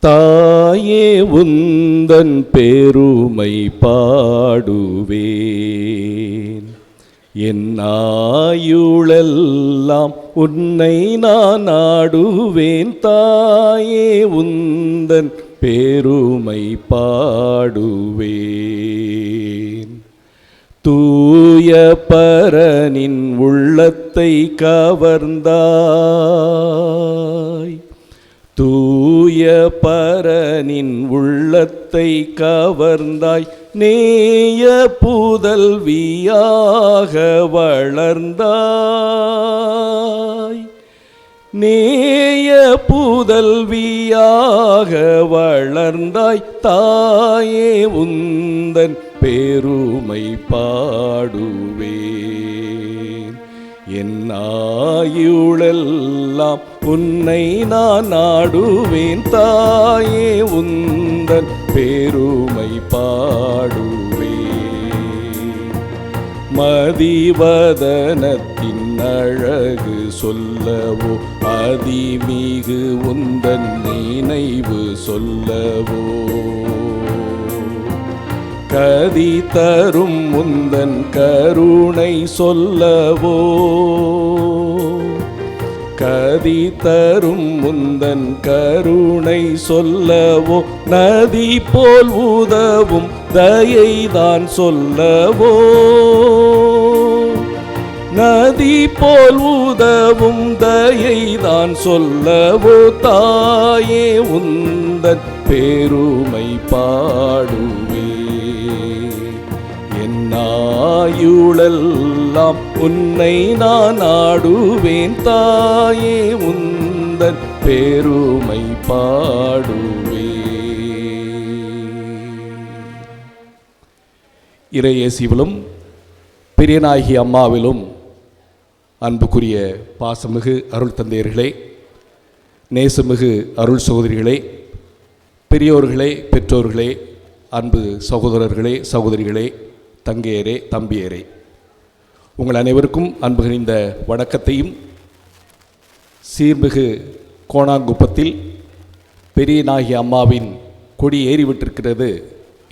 தாயே உந்தன் பெருமை பாடுவேன், என் ஆயுளெல்லாம் உன்னை நான் நாடுவேன். தாயே உந்தன் பெருமை பாடுவேன். தூய பரனின் உள்ளத்தை கவர்ந்தாய், தூய பரனின் உள்ளத்தை கவர்ந்தாய். நேய புதல்வியாக வளர்ந்தாய், நேய புதல்வியாக வளர்ந்தாய். தாயே உந்தன் பெருமை பாடுவேன், என் ஆயுளெல்லாம் உன்னை நான் நாடுவேன். தாயே உந்தன் பெருமை பாடுவேன். மதிவதனத்தின் அழகு சொல்லவோ, அதிமிகு உந்தன் நினைவு சொல்லவோ, கதி தரும் முந்தன் கருணை சொல்லவோ, கதி தரும் முந்தன் கருணை சொல்லவோ, நதி போல் உதவும் தயைதான் சொல்லவோ, நதி போல் உதவும் தயைதான் சொல்லவோ. தாயே உந்தன் பெருமை பாடுவேன், என் ஆயுளெல்லாம் உன்னை நான் நாடுவேன். தாயே உந்தன் பெருமை பாடுவேன். இறையேசுவிலும் பிரியனாகிய அம்மாவிலும் அன்புக்குரிய பாசமிகு அருள் தந்தையர்களே, நேசமிகு அருள் சகோதரிகளே, பெரியோர்களே, பெற்றோர்களே, அன்பு சகோதரர்களே, சகோதரிகளே, தங்கையரே, தம்பியரே, உங்கள் அனைவருக்கும் அன்பு கனிந்த வணக்கத்தையும் சீர்மிகு கோணாங்குப்பத்தில் பெரியனாகிய அம்மாவின் கொடி ஏறிவிட்டிருக்கிறது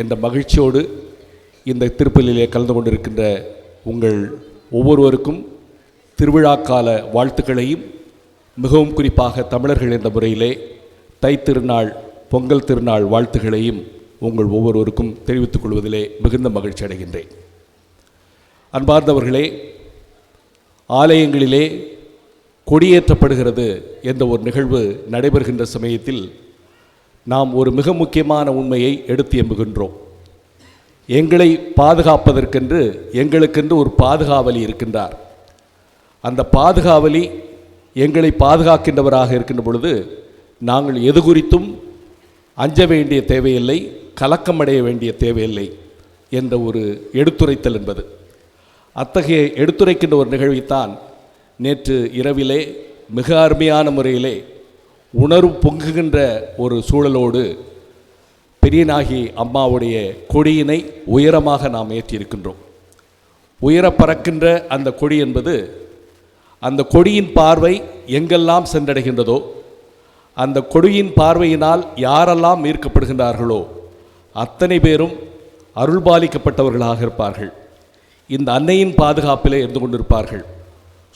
என்ற மகிழ்ச்சியோடு இந்த திருப்பலிலே கலந்து கொண்டிருக்கின்ற உங்கள் ஒவ்வொருவருக்கும் திருவிழாக்கால வாழ்த்துக்களையும், மிகவும் குறிப்பாக தமிழர்கள் என்ற முறையிலே தைத்திருநாள், பொங்கல் திருநாள் வாழ்த்துக்களையும் உங்கள் ஒவ்வொருவருக்கும் தெரிவித்துக் கொள்வதிலே மிகுந்த மகிழ்ச்சி அடைகின்றேன். அன்பார்ந்தவர்களே, ஆலயங்களிலே கொடியேற்றப்படுகிறது என்ற ஒரு நிகழ்வு நடைபெறுகின்ற சமயத்தில் நாம் ஒரு மிக முக்கியமான உண்மையை எடுத்து எம்புகின்றோம். எங்களை பாதுகாப்பதற்கென்று எங்களுக்கென்று ஒரு பாதுகாவலி இருக்கின்றார். அந்த பாதுகாவலி எங்களை பாதுகாக்கின்றவராக இருக்கின்ற பொழுது நாங்கள் எது குறித்தும் அஞ்ச வேண்டிய தேவையில்லை, கலக்கமடைய வேண்டிய தேவையில்லை என்ற ஒரு எடுத்துரைத்தல் என்பது. அத்தகைய எடுத்துரைக்கின்ற ஒரு நிகழ்வைத்தான் நேற்று இரவிலே மிக அருமையான முறையிலே உணர்வு பொங்குகின்ற ஒரு சூழலோடு பெரியனாகி அம்மாவுடைய கொடியினை உயரமாக நாம் ஏற்றியிருக்கின்றோம். உயர பறக்கின்ற அந்த கொடி என்பது, அந்த கொடியின் பார்வை எங்கெல்லாம் சென்றடைகின்றதோ, அந்த கொடியின் பார்வையினால் யாரெல்லாம் ஈர்க்கப்படுகின்றார்களோ அத்தனை பேரும் அருள்பாலிக்கப்பட்டவர்களாக இருப்பார்கள். இந்த அன்னையின் பாதுகாப்பிலே இருந்து கொண்டிருப்பார்கள்.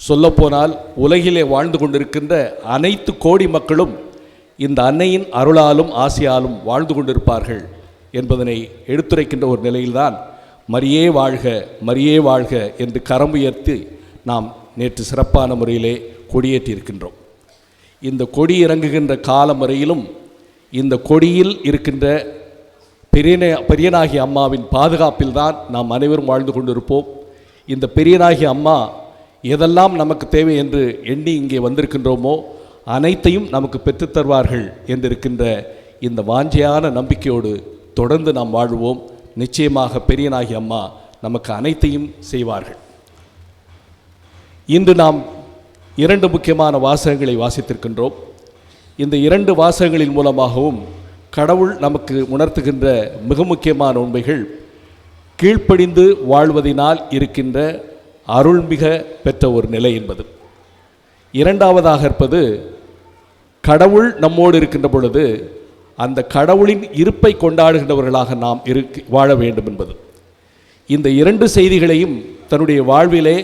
சொல்லப்போனால் உலகிலே வாழ்ந்து கொண்டிருக்கின்ற அனைத்து கோடி மக்களும் இந்த அன்னையின் அருளாலும் ஆசியாலும் வாழ்ந்து கொண்டிருப்பார்கள் என்பதனை எடுத்துரைக்கின்ற ஒரு நிலையில்தான் மரியே வாழ்க, மரியே வாழ்க என்று கரம் உயர்த்தி நாம் நேற்று சிறப்பான முறையிலே கொடியேற்றியிருக்கின்றோம். இந்த கொடி இறங்குகின்ற காலம் வரையிலும் இந்த கொடியில் இருக்கின்ற பெரியனாகிய அம்மாவின் பாதுகாப்பில்தான் நாம் அனைவரும் வாழ்ந்து கொண்டிருப்போம். இந்த பெரியனாகிய அம்மா எதெல்லாம் நமக்கு தேவை என்று எண்ணி இங்கே வந்திருக்கின்றோமோ அனைத்தையும் நமக்கு பெற்றுத்தருவார்கள் என்றிருக்கின்ற இந்த வாஞ்சையான நம்பிக்கையோடு தொடர்ந்து நாம் வாழ்வோம். நிச்சயமாக பெரியனாகிய அம்மா நமக்கு அனைத்தையும் செய்வார்கள். இன்று நாம் 2 முக்கியமான வாசகங்களை வாசித்திருக்கின்றோம். இந்த 2 வாசகங்களின் மூலமாகவும் கடவுள் நமக்கு உணர்த்துகின்ற மிக முக்கியமான உண்மைகள் கீழ்ப்படிந்து வாழ்வதினால் இருக்கின்ற அருள்மிக பெற்ற ஒரு நிலை என்பது. இரண்டாவதாக இருப்பது, கடவுள் நம்மோடு இருக்கின்ற பொழுது அந்த கடவுளின் இருப்பை கொண்டாடுகின்றவர்களாக நாம் வாழ வேண்டும் என்பது. இந்த இரண்டு செய்திகளையும் தன்னுடைய வாழ்விலே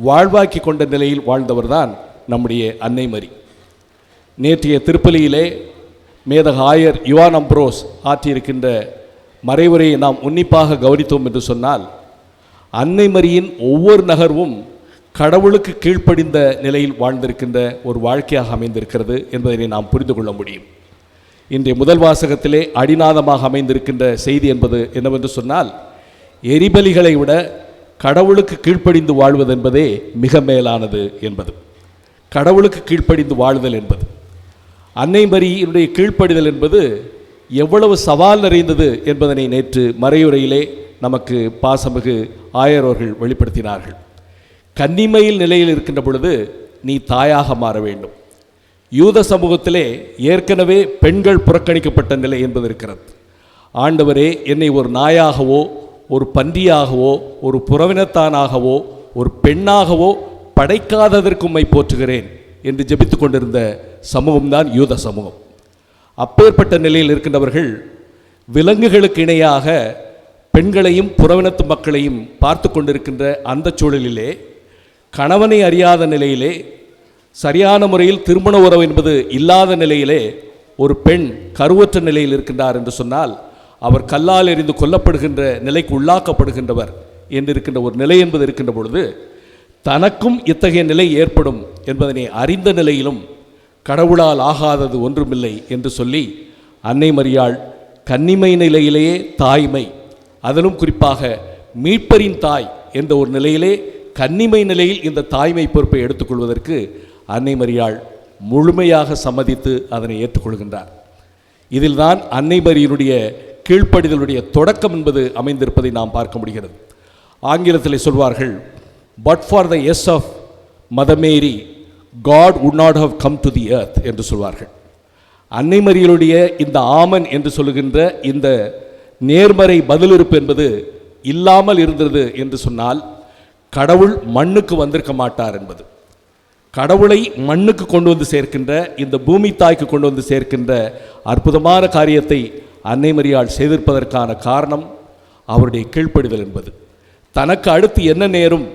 வாழ்வாக்கி கொண்ட நிலையில் வாழ்ந்தவர்தான் நம்முடைய அன்னை மரி. நேற்றைய திருப்பலியிலே மேதக ஆயர் யுவான் அம்ப்ரோஸ் ஆற்றியிருக்கின்ற மறைவுரையை நாம் உன்னிப்பாக கவனித்தோம் என்று சொன்னால், அன்னை மரியின் ஒவ்வொரு நகர்வும் கடவுளுக்கு கீழ்ப்படிந்த நிலையில் வாழ்ந்திருக்கின்ற ஒரு வாழ்க்கையாக அமைந்திருக்கிறது என்பதை நாம் புரிந்து கொள்ள முடியும். இன்றைய முதல் வாசகத்திலே அடிநாதமாக அமைந்திருக்கின்ற செய்தி என்பது என்னவென்று சொன்னால், எரிபலிகளை விட கடவுளுக்கு கீழ்ப்படிந்து வாழ்வது என்பதே மிக மேலானது என்பது. கடவுளுக்கு கீழ்ப்படிந்து வாழ்தல் என்பது, அன்னை மரியினுடைய கீழ்ப்படிதல் என்பது எவ்வளவு சவால் நிறைந்தது என்பதனை நேற்று மறையுரையிலே நமக்கு பாசமிகு ஆயர் அவர்கள் வெளிப்படுத்தினார்கள். கன்னிமையில் நிலையில் இருக்கின்ற பொழுது நீ தாயாக மாற வேண்டும். யூத சமூகத்திலே ஏற்கனவே பெண்கள் புறக்கணிக்கப்பட்ட நிலை என்பது இருக்கிறது. ஆண்டவரே, என்னை ஒரு நாயாகவோ ஒரு பன்றியாகவோ ஒரு புறவினத்தானாகவோ ஒரு பெண்ணாகவோ படைக்காததற்கு உம்மை போற்றுகிறேன் என்று ஜெபித்து கொண்டிருந்த சமூகம்தான் யூத சமூகம். அப்பேற்பட்ட நிலையில் இருக்கின்றவர்கள் விலங்குகளுக்கு இணையாக பெண்களையும் புறவினத்து மக்களையும் பார்த்து கொண்டிருக்கின்ற அந்த சூழலிலே, கணவனை அறியாத நிலையிலே, சரியான முறையில் திருமண உறவு என்பது இல்லாத நிலையிலே ஒரு பெண் கருவற்ற நிலையில் இருக்கின்றார் என்று சொன்னால், அவர் கல்லால் எறிந்து கொல்லப்படுகின்ற நிலைக்கு உள்ளாக்கப்படுகின்றவர் என்று இருக்கின்ற ஒரு நிலை என்பது இருக்கின்ற பொழுது, தனக்கும் இத்தகைய நிலை ஏற்படும் என்பதனை அறிந்த நிலையிலும் கடவுளால் ஆகாதது ஒன்றுமில்லை என்று சொல்லி, அன்னை மரியாள் கன்னிமை நிலையிலேயே தாய்மை, அதிலும் குறிப்பாக மீட்பரின் தாய் என்ற ஒரு நிலையிலே கன்னிமை நிலையில் இந்த தாய்மை பொறுப்பை எடுத்துக்கொள்வதற்கு அன்னை மரியாள் முழுமையாக சம்மதித்து அதனை ஏற்றுக்கொள்கின்றார். இதில்தான் அன்னை மரியினுடைய கீழ்ப்படிதலுடைய தொடக்கம் என்பது அமைந்திருப்பதை நாம் பார்க்க முடிகிறது. ஆங்கிலத்தில் சொல்வார்கள், but for the yes of mother Mary God would not have come to the earth என்று சொல்வார்கள். அன்னை மரியினுடைய இந்த ஆமன் என்று சொல்லுகின்ற இந்த நேர்மறை பதிலிருப்பு என்பது இல்லாமல் இருந்தது என்று சொன்னால், கடவுள் மண்ணுக்கு வந்திருக்க மாட்டார் என்பது. கடவுளை மண்ணுக்கு கொண்டு வந்து சேர்க்கின்ற, இந்த பூமி தாய்க்கு கொண்டு வந்து சேர்க்கின்ற அற்புதமான காரியத்தை அன்னை மரியாள் செய்திருப்பதற்கான காரணம் அவருடைய கீழ்ப்படிதல் என்பது. தனக்கு அடுத்து என்ன நேரும்,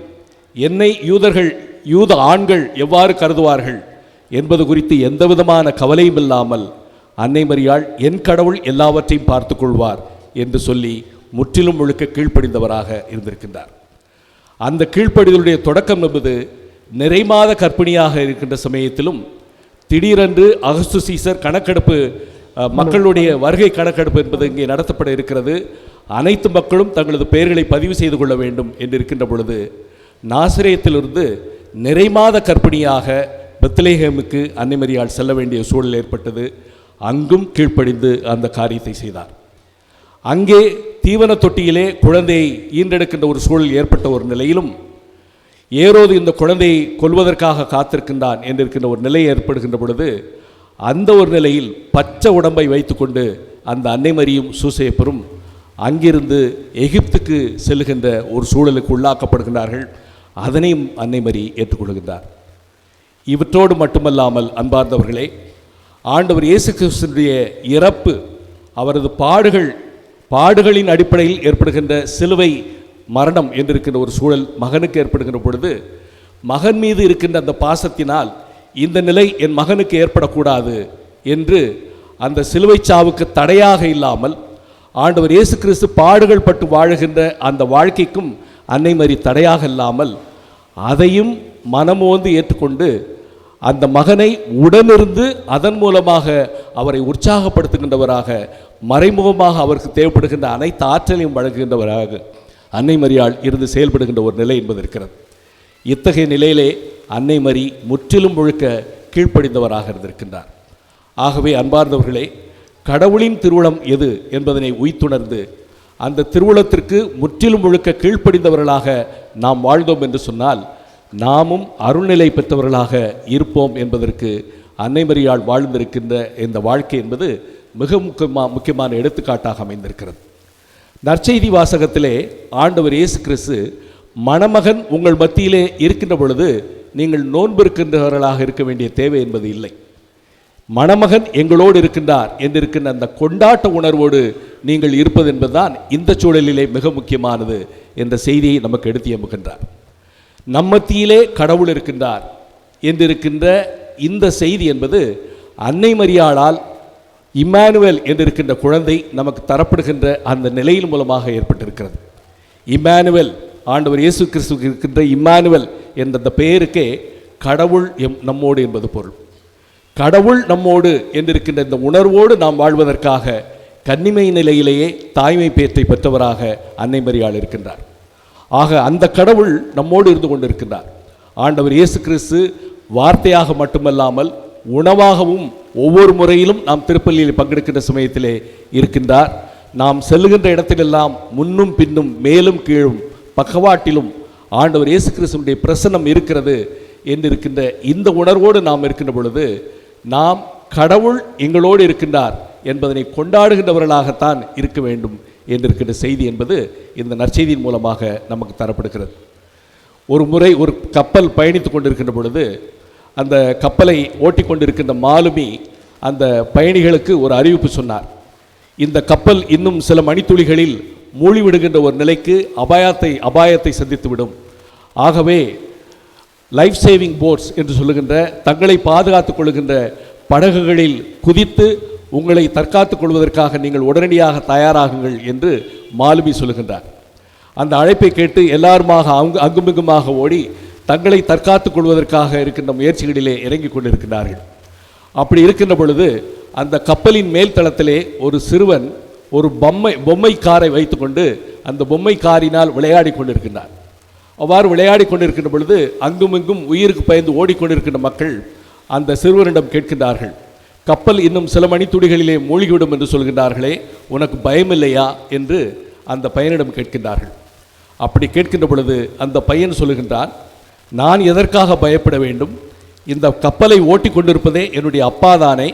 என்னை யூத ஆண்கள் எவ்வாறு கருதுவார்கள் என்பது குறித்து எந்த விதமான கவலையும் இல்லாமல் அன்னை மரியாள் என் கடவுள் எல்லாவற்றையும் பார்த்து கொள்வார் என்று சொல்லி முற்றிலும் முழுக்க கீழ்ப்படிந்தவராக இருந்திருக்கின்றார். அந்த கீழ்ப்படிதலுடைய தொடக்கம் என்பது நிறைமாத கர்ப்பிணியாக இருக்கின்ற சமயத்திலும், திடீரென்று அகஸ்து சீசர் கணக்கெடுப்பு, மக்களுடைய வருகை கணக்கெடுப்பு என்பது இங்கே நடத்தப்பட இருக்கிறது, அனைத்து மக்களும் தங்களது பெயர்களை பதிவு செய்து கொள்ள வேண்டும் என்று இருக்கின்ற பொழுது, நாசரேத்திலிருந்து நிறைமாத கர்ப்பிணியாக பெத்லெகேமுக்கு அன்னை மரியாள் செல்ல வேண்டிய சூழல் ஏற்பட்டது. அங்கும் கீழ்ப்படிந்து அந்த காரியத்தை செய்தார். அங்கே தீவன தொட்டியிலே குழந்தையை ஈன்றெடுக்கின்ற ஒரு சூழல் ஏற்பட்ட ஒரு நிலையிலும், ஏரோது இந்த குழந்தையை கொல்வதற்காக காத்திருக்கின்றான் என்றிருக்கின்ற ஒரு நிலை ஏற்படுகின்ற பொழுது, அந்த ஒரு நிலையில் பச்சை உடம்பை வைத்துக்கொண்டு அந்த அன்னை மரியும் சூசேப்பரும் அங்கிருந்து எகிப்துக்கு செல்லுகின்ற ஒரு சூழலுக்கு உள்ளாக்கப்படுகின்றார்கள். அதனையும் அன்னை மரி ஏற்றுக்கொள்கின்றார். இவற்றோடு மட்டுமல்லாமல் அன்பார்ந்தவர்களே, ஆண்டவர் இயேசு கிறிஸ்துவினுடைய இறப்பு, அவரது பாடுகளின் அடிப்படையில் ஏற்படுகின்ற சிலுவை மரணம் என்றிருக்கின்ற ஒரு சூழல் மகனுக்கு ஏற்படுகின்ற பொழுது, மகன் மீது இருக்கின்ற அந்த பாசத்தினால் இந்த நிலை என் மகனுக்கு ஏற்படக்கூடாது என்று அந்த சிலுவை சாவுக்கு தடையாக இல்லாமல், ஆண்டவர் இயேசு கிறிஸ்து பாடுகள் பட்டு வாழுகின்ற அந்த வாழ்க்கைக்கும் அன்னை மரி தடையாக இல்லாமல் அதையும் மனமோந்து ஏற்றுக்கொண்டு அந்த மகனை உடனிருந்து அதன் மூலமாக அவரை உற்சாகப்படுத்துகின்றவராக, மறைமுகமாக அவருக்கு தேவைப்படுகின்ற அனைத்து ஆற்றலையும் வழங்குகின்றவராக அன்னை மரியாள் இருந்து செயல்படுகின்ற ஒரு நிலை என்பது இருக்கிறது. இத்தகைய நிலையிலே அன்னை மரி முற்றிலும் முழுக்க கீழ்ப்படிந்தவராக இருந்திருக்கின்றார். ஆகவே அன்பார்ந்தவர்களே, கடவுளின் திருவுளம் எது என்பதனை உய்த்துணர்ந்து அந்த திருவுளத்திற்கு முற்றிலும் முழுக்க கீழ்ப்படிந்தவர்களாக நாம் வாழ்ந்தோம் என்று சொன்னால், நாமும் அருள்நிலை பெற்றவர்களாக இருப்போம் என்பதற்கு அன்னை மரியாள் வாழ்ந்திருக்கின்ற இந்த வாழ்க்கை என்பது மிக முக்கியமான எடுத்துக்காட்டாக அமைந்திருக்கிறது. நற்செய்தி வாசகத்திலே ஆண்டவர் இயேசு கிறிஸ்து, மணமகன் உங்கள் மத்தியிலே இருக்கின்ற பொழுது நீங்கள் நோன்பு இருக்கின்றவர்களாக இருக்க வேண்டிய தேவை என்பது இல்லை. மணமகன் எங்களோடு இருக்கின்றார் என்றிருக்கின்ற அந்த கொண்டாட்ட உணர்வோடு நீங்கள் இருப்பது என்பதுதான் இந்த சூழலிலே மிக முக்கியமானது என்ற செய்தியை நமக்கு எடுத்து எம்புகின்றார். நம்மத்தியிலே கடவுள் இருக்கின்றார் என்றிருக்கின்ற இந்த செய்தி என்பது அன்னை மரியாளால் இம்மானுவேல் என்றிருக்கின்ற குழந்தை நமக்கு தரப்படுகின்ற அந்த நிலையின் மூலமாக ஏற்பட்டிருக்கிறது. இம்மானுவேல், ஆண்டவர் இயேசு கிறிஸ்துவுக்கு இருக்கின்ற இம்மானுவேல் என்ற அந்த பெயருக்கே கடவுள் நம்மோடு என்பது பொருள். கடவுள் நம்மோடு என்றிருக்கின்ற இந்த உணர்வோடு நாம் வாழ்வதற்காக கன்னிமை நிலையிலேயே தாய்மை பேற்றை பெற்றவராக அன்னை மரியாள் இருக்கின்றார். ஆக அந்த கடவுள் நம்மோடு இருந்து கொண்டிருக்கின்றார். ஆண்டவர் இயேசு கிறிஸ்து வார்த்தையாக மட்டுமல்லாமல் உணவாகவும் ஒவ்வொரு முறையிலும் நாம் திருப்பலியில் பங்கெடுக்கின்ற சமயத்திலே இருக்கின்றார். நாம் செல்லுகின்ற இடத்திலெல்லாம் முன்னும் பின்னும் மேலும் கீழும் பக்கவாட்டிலும் ஆண்டவர் இயேசு கிறிஸ்துவினுடைய பிரசன்னம் இருக்கிறது என்றிருக்கின்ற இந்த உணர்வோடு நாம் இருக்கின்ற பொழுது நாம் கடவுள் எங்களோடு இருக்கின்றார் என்பதனை கொண்டாடுகின்றவர்களாகத்தான் இருக்க வேண்டும் என்றிருக்கின்ற செய்தி என்பது இந்த நற்செய்தியின் மூலமாக நமக்கு தரப்படுகிறது. ஒரு முறை ஒரு கப்பல் பயணித்து கொண்டிருக்கின்ற பொழுது அந்த கப்பலை ஓட்டிக்கொண்டிருக்கின்ற மாலுமி அந்த பயணிகளுக்கு ஒரு அறிவிப்பு சொன்னார். இந்த கப்பல் இன்னும் சில மணித்துளிகளில் மூழ்கிவிடுகின்ற ஒரு நிலைக்கு அபாயத்தை சந்தித்துவிடும். ஆகவே லைஃப் சேவிங் போட்ஸ் என்று சொல்லுகின்ற தங்களை பாதுகாத்துக் கொள்கின்ற படகுகளில் குதித்து உங்களை தற்காத்துக் கொள்வதற்காக நீங்கள் உடனடியாக தயாராகுங்கள் என்று மாலுமி சொல்லுகின்றார். அந்த அழைப்பை கேட்டு எல்லாருமாக அங்குமிங்குமாக ஓடி தங்களை தற்காத்துக் கொள்வதற்காக இருக்கின்ற முயற்சிகளிலே இறங்கி கொண்டிருக்கிறார்கள். அப்படி இருக்கின்ற பொழுது அந்த கப்பலின் மேல் தளத்திலே ஒரு சிறுவன் ஒரு பொம்மை காரை வைத்துக்கொண்டு அந்த பொம்மை காரினால் விளையாடி கொண்டிருக்கின்றார். அவ்வாறு விளையாடி கொண்டிருக்கின்ற பொழுது அங்குமிங்கும் உயிருக்கு பயந்து ஓடிக்கொண்டிருக்கின்ற மக்கள் அந்த சிறுவனிடம் கேட்கின்றார்கள், கப்பல் இன்னும் சில மணித்துளிகளிலே மூழ்கிவிடும் என்று சொல்கின்றார்களே, உனக்கு பயமில்லையா என்று அந்த பையனிடம் கேட்கின்றார்கள். அப்படி கேட்கின்ற பொழுது அந்த பையன் சொல்லுகின்றான், நான் எதற்காக பயப்பட வேண்டும்? இந்த கப்பலை ஓட்டி கொண்டிருப்பதே என்னுடைய அப்பா தானே,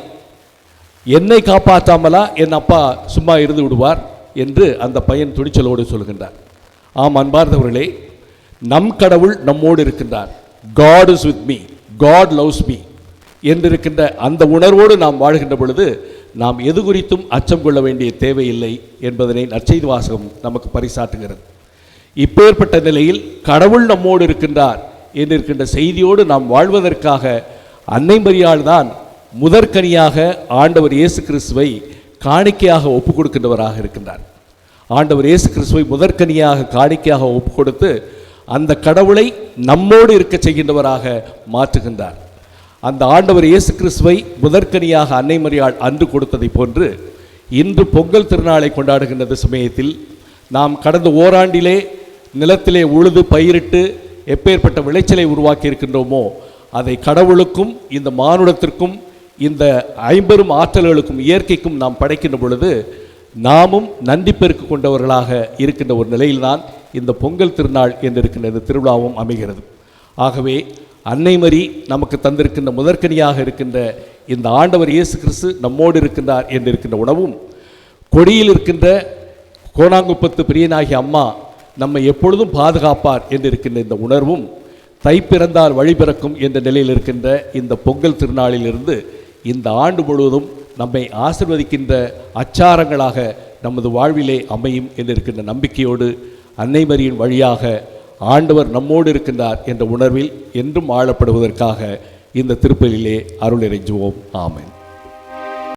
என்னை காப்பாற்றாமலா என் அப்பா சும்மா இருந்து விடுவார் என்று அந்த பையன் துணிச்சலோடு சொல்கின்றார். ஆம் அன்பார்ந்தவர்களே, நம் கடவுள் நம்மோடு இருக்கின்றார். God is with me, God loves me என்றிருக்கின்ற அந்த உணர்வோடு நாம் வாழ்கின்ற பொழுது நாம் எது குறித்தும் அச்சம் கொள்ள வேண்டிய தேவையில்லை என்பதனை நற்செய்தி வாசகம் நமக்கு பரிசாற்றுகிறது. இப்பேற்பட்ட நிலையில் கடவுள் நம்மோடு இருக்கின்றார் என்றிருக்கின்ற செய்தியோடு நாம் வாழ்வதற்காக அன்னை மரியாள் தான் முதற்கனியாக ஆண்டவர் இயேசு கிறிஸ்துவை காணிக்கையாக ஒப்புக் கொடுக்கின்றவராக இருக்கின்றார். ஆண்டவர் இயேசு கிறிஸ்துவை முதற்கனியாக காணிக்கையாக ஒப்புக் கொடுத்து அந்த கடவுளை நம்மோடு இருக்க செய்கின்றவராக மாற்றுகின்றார். அந்த ஆண்டவர் இயேசு கிறிஸ்துவை முதற்கனியாக அன்னை மரியாள் அன்று கொடுத்ததை போன்று இன்று பொங்கல் திருநாளை கொண்டாடுகின்ற சமயத்தில் நாம் கடந்த ஓராண்டிலே நிலத்திலே உழுது பயிரிட்டு எப்பேற்பட்ட விளைச்சலை உருவாக்கி இருக்கின்றோமோ அதை கடவுளுக்கும் இந்த மானுடத்திற்கும் இந்த ஐம்பெரும் ஆற்றல்களுக்கும் இயற்கைக்கும் நாம் படைக்கின்ற பொழுது நாமும் நன்றி பெருக்கு கொண்டவர்களாக இருக்கின்ற ஒரு நிலையில்தான் இந்த பொங்கல் திருநாள் என்றிருக்கின்ற இந்த திருவிழாவும் அமைகிறது. ஆகவே அன்னை மரி நமக்கு தந்திருக்கின்ற முதற்கனியாக இருக்கின்ற இந்த ஆண்டவர் இயேசு கிறிஸ்து நம்மோடு இருக்கின்றார் என்றிருக்கின்ற உணவும், கொடியில் இருக்கின்ற கோணாங்குப்பத்து பிரியனாகிய அம்மா நம்மை எப்பொழுதும் பாதுகாப்பார் என்றிருக்கின்ற இந்த உணர்வும், தை பிறந்தால் வழி பிறக்கும் என்ற நிலையில் இருக்கின்ற இந்த பொங்கல் திருநாளிலிருந்து இந்த ஆண்டு முழுவதும் நம்மை ஆசிர்வதிக்கின்ற அச்சாரங்களாக நமது வாழ்விலே அமையும் என்றிருக்கின்ற நம்பிக்கையோடு அன்னை மரியின் வழியாக ஆண்டவர் நம்மோடு இருக்கின்றார் என்ற உணர்வில் என்றும் ஆளப்படுவதற்காக இந்த திருப்பலியிலே அருள் இறைஞ்சுவோம். ஆமென்.